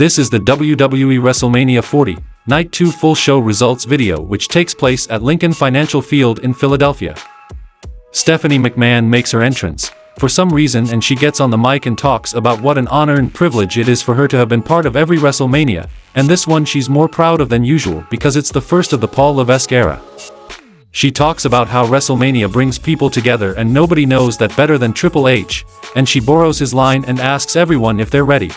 This is the WWE Wrestlemania 40, Night 2 full show results video which takes place at Lincoln Financial Field in Philadelphia. Stephanie McMahon makes her entrance, for some reason, and she gets on the mic and talks about what an honor and privilege it is for her to have been part of every WrestleMania, and this one she's more proud of than usual because it's the first of the Paul Levesque era. She talks about how WrestleMania brings people together and nobody knows that better than Triple H, and she borrows his line and asks everyone if they're ready.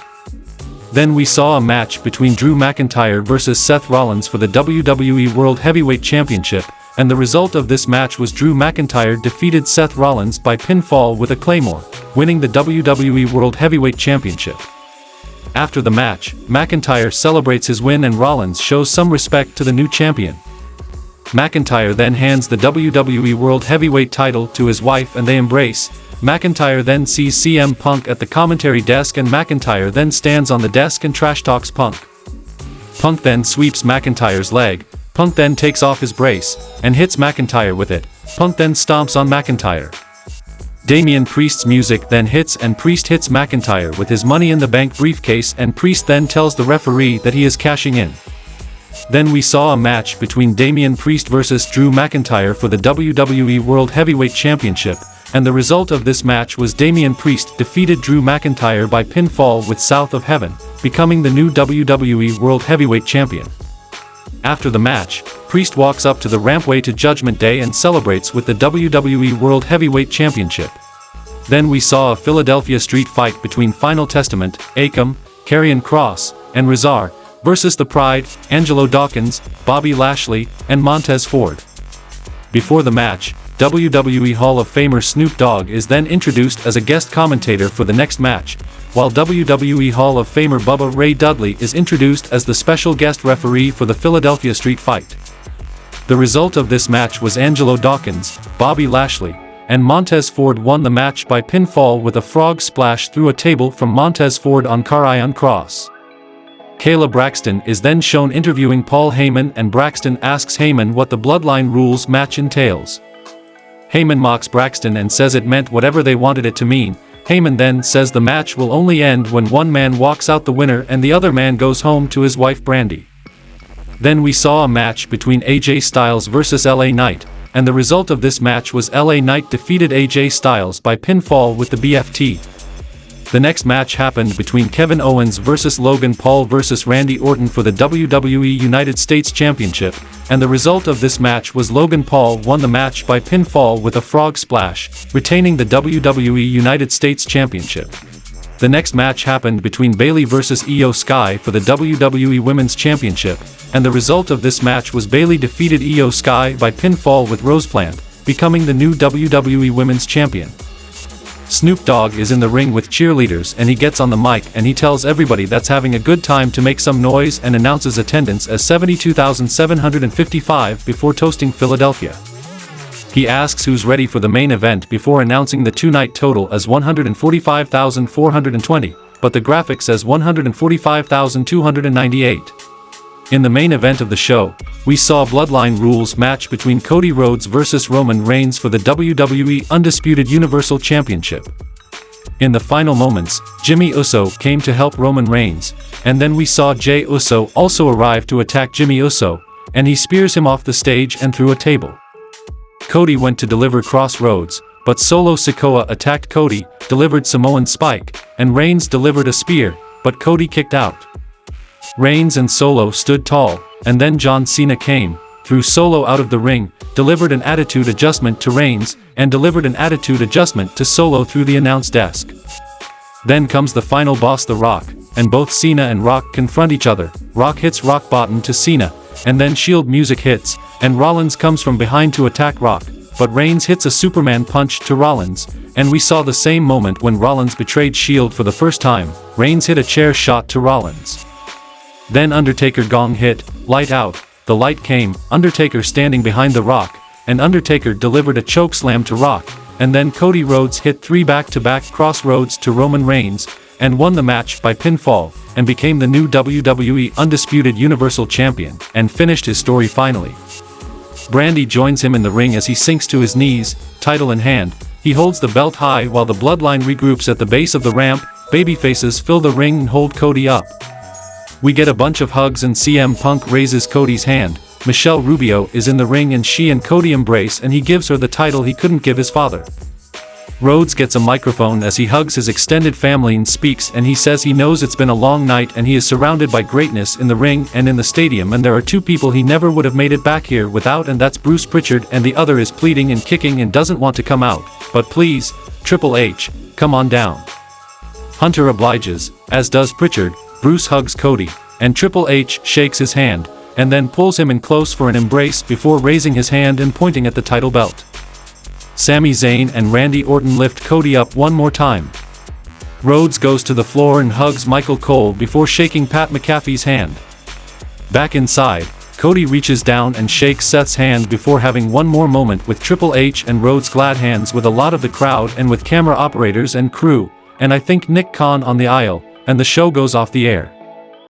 Then we saw a match between Drew McIntyre versus Seth Rollins for the WWE World Heavyweight Championship, and the result of this match was Drew McIntyre defeated Seth Rollins by pinfall with a Claymore, winning the WWE World Heavyweight Championship. After the match, McIntyre celebrates his win and Rollins shows some respect to the new champion. McIntyre then hands the WWE World Heavyweight title to his wife and they embrace. McIntyre then sees CM Punk at the commentary desk and McIntyre then stands on the desk and trash talks Punk. Punk then sweeps McIntyre's leg. Punk then takes off his brace and hits McIntyre with it. Punk then stomps on McIntyre. Damian Priest's music then hits and Priest hits McIntyre with his Money in the Bank briefcase and Priest then tells the referee that he is cashing in. Then we saw a match between Damian Priest versus Drew McIntyre for the WWE World Heavyweight Championship, and the result of this match was Damian Priest defeated Drew McIntyre by pinfall with South of Heaven, becoming the new WWE World Heavyweight Champion. After the match, Priest walks up to the rampway to Judgment Day and celebrates with the WWE World Heavyweight Championship. Then we saw a Philadelphia street fight between Final Testament, Akam, Karrion Kross, and Rezar, versus The Pride, Angelo Dawkins, Bobby Lashley, and Montez Ford. Before the match, WWE Hall of Famer Snoop Dogg is then introduced as a guest commentator for the next match, while WWE Hall of Famer Bubba Ray Dudley is introduced as the special guest referee for the Philadelphia street fight. The result of this match was Angelo Dawkins, Bobby Lashley, and Montez Ford won the match by pinfall with a frog splash through a table from Montez Ford on Karrion Kross. Kayla Braxton is then shown interviewing Paul Heyman and Braxton asks Heyman what the Bloodline Rules match entails. Heyman mocks Braxton and says it meant whatever they wanted it to mean. Heyman then says the match will only end when one man walks out the winner and the other man goes home to his wife Brandi. Then we saw a match between AJ Styles versus LA Knight, and the result of this match was LA Knight defeated AJ Styles by pinfall with the BFT. The next match happened between Kevin Owens versus Logan Paul versus Randy Orton for the WWE United States Championship, and the result of this match was Logan Paul won the match by pinfall with a frog splash, retaining the WWE United States Championship. The next match happened between Bayley versus Io Sky for the WWE Women's Championship, and the result of this match was Bayley defeated Io Sky by pinfall with Roseplant, becoming the new WWE Women's Champion. Snoop Dogg is in the ring with cheerleaders and he gets on the mic and he tells everybody that's having a good time to make some noise and announces attendance as 72,755 before toasting Philadelphia. He asks who's ready for the main event before announcing the two-night total as 145,420, but the graphic says 145,298. In the main event of the show, we saw Bloodline Rules match between Cody Rhodes versus Roman Reigns for the WWE Undisputed Universal Championship. In the final moments, Jimmy Uso came to help Roman Reigns, and then we saw Jey Uso also arrive to attack Jimmy Uso, and he spears him off the stage and through a table. Cody went to deliver Crossroads, but Solo Sikoa attacked Cody, delivered Samoan Spike, and Reigns delivered a spear, but Cody kicked out. Reigns and Solo stood tall, and then John Cena came, threw Solo out of the ring, delivered an attitude adjustment to Reigns, and delivered an attitude adjustment to Solo through the announce desk. Then comes the final boss The Rock, and both Cena and Rock confront each other. Rock hits rock bottom to Cena, and then Shield music hits, and Rollins comes from behind to attack Rock, but Reigns hits a Superman punch to Rollins, and we saw the same moment when Rollins betrayed Shield for the first time. Reigns hit a chair shot to Rollins. Then Undertaker gong hit, light out, the light came, Undertaker standing behind The Rock, and Undertaker delivered a chokeslam to Rock, and then Cody Rhodes hit 3 back-to-back crossroads to Roman Reigns, and won the match by pinfall, and became the new WWE Undisputed Universal Champion, and finished his story finally. Brandi joins him in the ring as he sinks to his knees, title in hand. He holds the belt high while the Bloodline regroups at the base of the ramp. Babyfaces fill the ring and hold Cody up. We get a bunch of hugs and CM Punk raises Cody's hand. Michelle Rubio is in the ring and she and Cody embrace and he gives her the title he couldn't give his father. Rhodes gets a microphone as he hugs his extended family and speaks, and he says he knows it's been a long night and he is surrounded by greatness in the ring and in the stadium, and there are two people he never would have made it back here without, and that's Bruce Pritchard, and the other is pleading and kicking and doesn't want to come out. But please, Triple H, come on down. Hunter obliges, as does Pritchard. Bruce hugs Cody, and Triple H shakes his hand, and then pulls him in close for an embrace before raising his hand and pointing at the title belt. Sami Zayn and Randy Orton lift Cody up one more time. Rhodes goes to the floor and hugs Michael Cole before shaking Pat McAfee's hand. Back inside, Cody reaches down and shakes Seth's hand before having one more moment with Triple H and Rhodes glad hands with a lot of the crowd and with camera operators and crew, and I think Nick Khan on the aisle, and the show goes off the air.